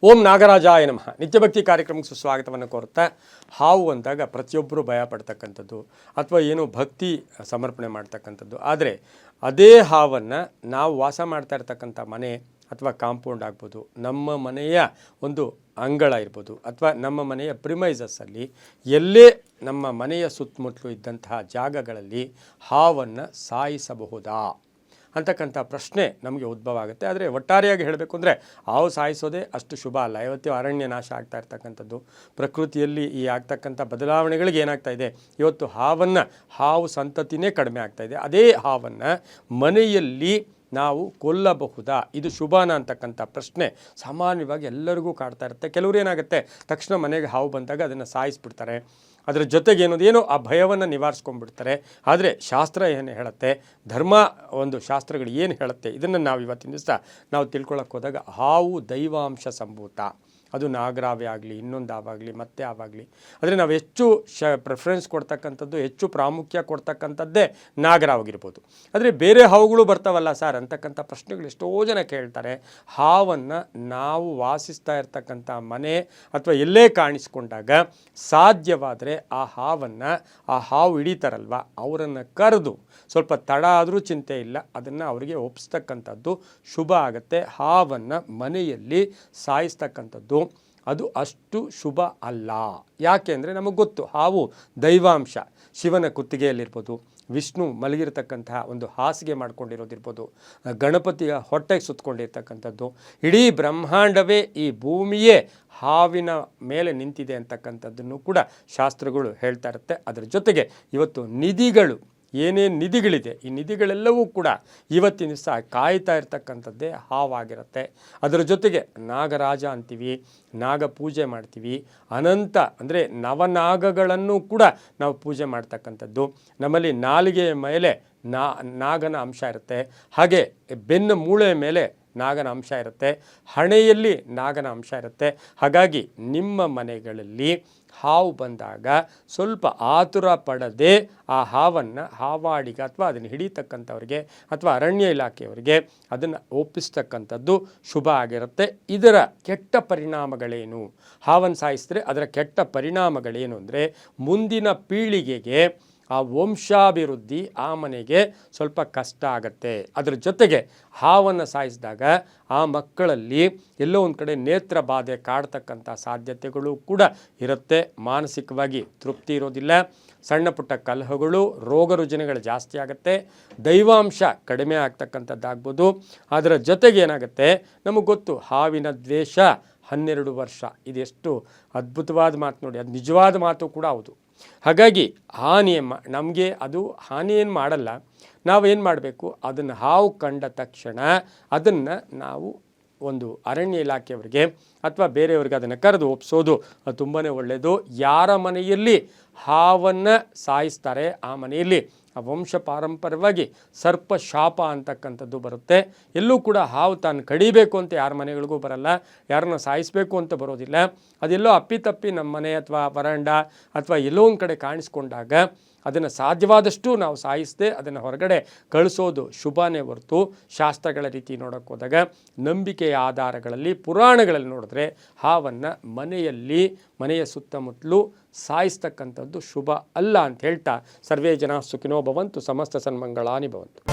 ಓಂ ನಾಗರಾಜಾಯ ನಮಃ. ನಿತ್ಯಭಕ್ತಿ ಕಾರ್ಯಕ್ರಮಕ್ಕೆ ಸುಸ್ವಾಗತವನ್ನು ಕೋರುತ್ತಾ, ಹಾವು ಅಂದಾಗ ಪ್ರತಿಯೊಬ್ಬರು ಭಯ ಪಡ್ತಕ್ಕಂಥದ್ದು ಅಥವಾ ಏನು ಭಕ್ತಿ ಸಮರ್ಪಣೆ ಮಾಡ್ತಕ್ಕಂಥದ್ದು. ಆದರೆ ಅದೇ ಹಾವನ್ನು ನಾವು ವಾಸ ಮಾಡ್ತಾ ಇರ್ತಕ್ಕಂಥ ಮನೆ ಅಥವಾ ಕಾಂಪೌಂಡ್ ಆಗ್ಬೋದು, ನಮ್ಮ ಮನೆಯ ಒಂದು ಅಂಗಳ ಇರ್ಬೋದು, ಅಥವಾ ನಮ್ಮ ಮನೆಯ ಪ್ರಿಮೈಸಸ್ಸಲ್ಲಿ ಎಲ್ಲೇ ನಮ್ಮ ಮನೆಯ ಸುತ್ತಮುತ್ತಲು ಇದ್ದಂತಹ ಜಾಗಗಳಲ್ಲಿ ಹಾವನ್ನು ಸಾಯಿಸಬಹುದಾ ಅಂತಕ್ಕಂಥ ಪ್ರಶ್ನೆ ನಮಗೆ ಉದ್ಭವ ಆಗುತ್ತೆ. ಆದರೆ ಒಟ್ಟಾರೆಯಾಗಿ ಹೇಳಬೇಕು ಅಂದರೆ ಹಾವು ಸಾಯಿಸೋದೇ ಅಷ್ಟು ಶುಭ ಅಲ್ಲ. ಇವತ್ತು ಅರಣ್ಯ ನಾಶ ಆಗ್ತಾ ಇರ್ತಕ್ಕಂಥದ್ದು, ಪ್ರಕೃತಿಯಲ್ಲಿ ಈ ಆಗ್ತಕ್ಕಂಥ ಬದಲಾವಣೆಗಳಿಗೆ ಏನಾಗ್ತಾ ಇದೆ, ಇವತ್ತು ಹಾವು ಸಂತತಿನೇ ಕಡಿಮೆ ಆಗ್ತಾ ಇದೆ. ಅದೇ ಹಾವನ್ನು ಮನೆಯಲ್ಲಿ ನಾವು ಕೊಲ್ಲಬಹುದಾ, ಇದು ಶುಭನಾ ಅಂತಕ್ಕಂಥ ಪ್ರಶ್ನೆ ಸಾಮಾನ್ಯವಾಗಿ ಎಲ್ಲರಿಗೂ ಕಾಡ್ತಾ ಇರುತ್ತೆ. ಕೆಲವರು ಏನಾಗುತ್ತೆ, ತಕ್ಷಣ ಮನೆಗೆ ಹಾವು ಬಂದಾಗ ಅದನ್ನು ಸಾಯಿಸ್ಬಿಡ್ತಾರೆ. ಅದರ ಜೊತೆಗೆ ಏನೋ ಆ ಭಯವನ್ನು ನಿವಾರಿಸ್ಕೊಂಡ್ಬಿಡ್ತಾರೆ. ಆದರೆ ಶಾಸ್ತ್ರ ಏನು ಹೇಳುತ್ತೆ, ಧರ್ಮ ಒಂದು ಶಾಸ್ತ್ರಗಳು ಏನು ಹೇಳುತ್ತೆ, ಇದನ್ನು ನಾವು ಇವತ್ತಿನ ದಿವಸ ನಾವು ತಿಳ್ಕೊಳ್ಳೋಕೆ ಹೋದಾಗ ಹಾವು ದೈವಾಂಶ ಸಂಭೂತ. ಅದು ನಾಗರಾವೇ ಆಗಲಿ, ಇನ್ನೊಂದು ಹಾವಾಗಲಿ, ಮತ್ತೆ ಹಾವಾಗಲಿ. ಆದರೆ ನಾವು ಹೆಚ್ಚು ಪ್ರಿಫರೆನ್ಸ್ ಕೊಡ್ತಕ್ಕಂಥದ್ದು, ಹೆಚ್ಚು ಪ್ರಾಮುಖ್ಯ ಕೊಡ್ತಕ್ಕಂಥದ್ದೇ ನಾಗರಾವಾಗಿರ್ಬೋದು. ಆದರೆ ಬೇರೆ ಹಾವುಗಳು ಬರ್ತಾವಲ್ಲ ಸರ್ ಅಂತಕ್ಕಂಥ ಪ್ರಶ್ನೆಗಳು ಎಷ್ಟೋ ಜನ ಕೇಳ್ತಾರೆ. ಹಾವನ್ನು ನಾವು ವಾಸಿಸ್ತಾ ಇರ್ತಕ್ಕಂಥ ಮನೆ ಅಥವಾ ಎಲ್ಲೇ ಕಾಣಿಸ್ಕೊಂಡಾಗ ಸಾಧ್ಯವಾದರೆ ಆ ಹಾವು ಹಿಡಿತಾರಲ್ವ, ಅವರನ್ನು ಕರೆದು ಸ್ವಲ್ಪ ತಡ ಆದರೂ ಚಿಂತೆ ಇಲ್ಲ, ಅದನ್ನು ಅವರಿಗೆ ಒಪ್ಪಿಸ್ತಕ್ಕಂಥದ್ದು ಶುಭ ಆಗುತ್ತೆ. ಹಾವನ್ನು ಮನೆಯಲ್ಲಿ ಸಾಯಿಸ್ತಕ್ಕಂಥದ್ದು ಅದು ಅಷ್ಟು ಶುಭ ಅಲ್ಲ. ಯಾಕೆ ಅಂದರೆ ನಮಗೆ ಗೊತ್ತು, ಹಾವು ದೈವಾಂಶ. ಶಿವನ ಕುತ್ತಿಗೆಯಲ್ಲಿರ್ಬೋದು, ವಿಷ್ಣು ಮಲಗಿರ್ತಕ್ಕಂತಹ ಒಂದು ಹಾಸಿಗೆ ಮಾಡ್ಕೊಂಡಿರೋದಿರ್ಬೋದು, ಗಣಪತಿಯ ಹೊಟ್ಟೆಗೆ ಸುತ್ತಕೊಂಡಿರ್ತಕ್ಕಂಥದ್ದು, ಇಡೀ ಬ್ರಹ್ಮಾಂಡವೇ ಈ ಭೂಮಿಯೇ ಹಾವಿನ ಮೇಲೆ ನಿಂತಿದೆ ಅಂತಕ್ಕಂಥದ್ದನ್ನು ಕೂಡ ಶಾಸ್ತ್ರಗಳು ಹೇಳ್ತಾ ಇರುತ್ತೆ. ಅದರ ಜೊತೆಗೆ ಇವತ್ತು ನಿಧಿಗಳು, ಏನೇನು ನಿಧಿಗಳಿದೆ, ಈ ನಿಧಿಗಳೆಲ್ಲವೂ ಕೂಡ ಇವತ್ತಿನ ದಿವಸ ಕಾಯ್ತಾ ಇರ್ತಕ್ಕಂಥದ್ದೇ ಹಾವಾಗಿರುತ್ತೆ. ಅದರ ಜೊತೆಗೆ ನಾಗರಾಜ ಅಂತೀವಿ, ನಾಗ ಪೂಜೆ ಮಾಡ್ತೀವಿ, ಅನಂತ ಅಂದರೆ ನವನಾಗಗಳನ್ನು ಕೂಡ ನಾವು ಪೂಜೆ ಮಾಡ್ತಕ್ಕಂಥದ್ದು. ನಮ್ಮಲ್ಲಿ ನಾಲಿಗೆಯ ಮೇಲೆ ನಾಗನ ಅಂಶ ಇರುತ್ತೆ, ಹಾಗೆ ಬೆನ್ನು ಮೂಳೆಯ ಮೇಲೆ ನಾಗನ ಅಂಶ ಇರುತ್ತೆ, ಹಣೆಯಲ್ಲಿ ನಾಗನ ಅಂಶ ಇರುತ್ತೆ. ಹಾಗಾಗಿ ನಿಮ್ಮ ಮನೆಗಳಲ್ಲಿ ಹಾವು ಬಂದಾಗ ಸ್ವಲ್ಪ ಆತುರ ಪಡದೆ ಆ ಹಾವನ್ನು ಹಾವಾಡಿಗ ಅಥವಾ ಅದನ್ನು ಹಿಡಿತಕ್ಕಂಥವ್ರಿಗೆ ಅಥವಾ ಅರಣ್ಯ ಇಲಾಖೆಯವರಿಗೆ ಅದನ್ನು ಒಪ್ಪಿಸ್ತಕ್ಕಂಥದ್ದು ಶುಭ ಆಗಿರುತ್ತೆ. ಇದರ ಕೆಟ್ಟ ಪರಿಣಾಮಗಳೇನು, ಹಾವನ್ನು ಸಾಯಿಸಿದ್ರೆ ಅದರ ಕೆಟ್ಟ ಪರಿಣಾಮಗಳೇನು ಅಂದರೆ, ಮುಂದಿನ ಪೀಳಿಗೆಗೆ ಆ ವಂಶಾಭಿವೃದ್ಧಿ ಆ ಮನೆಗೆ ಸ್ವಲ್ಪ ಕಷ್ಟ ಆಗುತ್ತೆ. ಅದರ ಜೊತೆಗೆ ಹಾವನ್ನು ಸಾಯಿಸಿದಾಗ ಆ ಮಕ್ಕಳಲ್ಲಿ ಎಲ್ಲೋ ಒಂದು ಕಡೆ ನೇತ್ರ ಬಾಧೆ ಕಾಡ್ತಕ್ಕಂಥ ಸಾಧ್ಯತೆಗಳು ಕೂಡ ಇರುತ್ತೆ. ಮಾನಸಿಕವಾಗಿ ತೃಪ್ತಿ ಇರೋದಿಲ್ಲ, ಸಣ್ಣ ಪುಟ್ಟ ಕಲಹಗಳು, ರೋಗ ರುಜಿನಗಳು ಜಾಸ್ತಿ ಆಗುತ್ತೆ, ದೈವಾಂಶ ಕಡಿಮೆ ಆಗ್ತಕ್ಕಂಥದ್ದಾಗ್ಬೋದು. ಅದರ ಜೊತೆಗೆ ಏನಾಗುತ್ತೆ, ನಮಗೆ ಗೊತ್ತು ಹಾವಿನ ದ್ವೇಷ 12 ವರ್ಷ. ಇದೆಷ್ಟು ಅದ್ಭುತವಾದ ಮಾತು ನೋಡಿ, ಅದು ನಿಜವಾದ ಮಾತು ಕೂಡ ಹೌದು. ಹಾಗಾಗಿ ನಮಗೆ ಅದು ಹಾನಿಯೇನು ಮಾಡಲ್ಲ. ನಾವೇನು ಮಾಡಬೇಕು, ಅದನ್ನು ಹಾವು ಕಂಡ ತಕ್ಷಣ ಅದನ್ನು ನಾವು ಒಂದು ಅರಣ್ಯ ಇಲಾಖೆಯವರಿಗೆ ಅಥವಾ ಬೇರೆಯವ್ರಿಗೆ ಅದನ್ನು ಕರೆದು ಒಪ್ಪಿಸೋದು ಅದು ತುಂಬಾ ಒಳ್ಳೆಯದು. ಯಾರ ಮನೆಯಲ್ಲಿ ಹಾವನ್ನು ಸಾಯಿಸ್ತಾರೆ ಆ ಮನೆಯಲ್ಲಿ ಆ ವಂಶ ಪಾರಂಪರ್ಯವಾಗಿ ಸರ್ಪ ಶಾಪ ಅಂತಕ್ಕಂಥದ್ದು ಬರುತ್ತೆ. ಎಲ್ಲೂ ಕೂಡ ಹಾವು ತಾನು ಕಡಿಬೇಕು ಅಂತ ಯಾರ ಮನೆಗಳಿಗೂ ಬರಲ್ಲ, ಯಾರನ್ನ ಸಾಯಿಸಬೇಕು ಅಂತ ಬರೋದಿಲ್ಲ. ಅದೆಲ್ಲೋ ಅಪ್ಪಿತಪ್ಪಿ ನಮ್ಮ ಮನೆ ಅಥವಾ ವರಾಂಡ ಅಥವಾ ಎಲ್ಲೋ ಒಂದು ಕಡೆ ಕಾಣಿಸ್ಕೊಂಡಾಗ ಅದನ್ನು ಸಾಧ್ಯವಾದಷ್ಟು ನಾವು ಸಾಯಿಸದೆ ಅದನ್ನು ಹೊರಗಡೆ ಕಳಿಸೋದು ಶುಭನೇ ಹೊರತು, ಶಾಸ್ತ್ರಗಳ ರೀತಿ ನೋಡೋಕ್ಕೆ ಹೋದಾಗ ನಂಬಿಕೆಯ ಆಧಾರಗಳಲ್ಲಿ ಪುರಾಣಗಳಲ್ಲಿ ನೋಡಿದ್ರೆ ಹಾವನ್ನು ಮನೆಯ ಸುತ್ತಮುತ್ತಲೂ ಸಾಯಿಸ್ತಕ್ಕಂಥದ್ದು ಶುಭ ಅಲ್ಲ ಅಂತ ಹೇಳ್ತಾ, ಸರ್ವೇ ಜನ ಸುಖಿನೋ ಭವಂತು, ಸಮಸ್ತ ಸನ್ಮಂಗಳಾನಿ ಭವಂತು.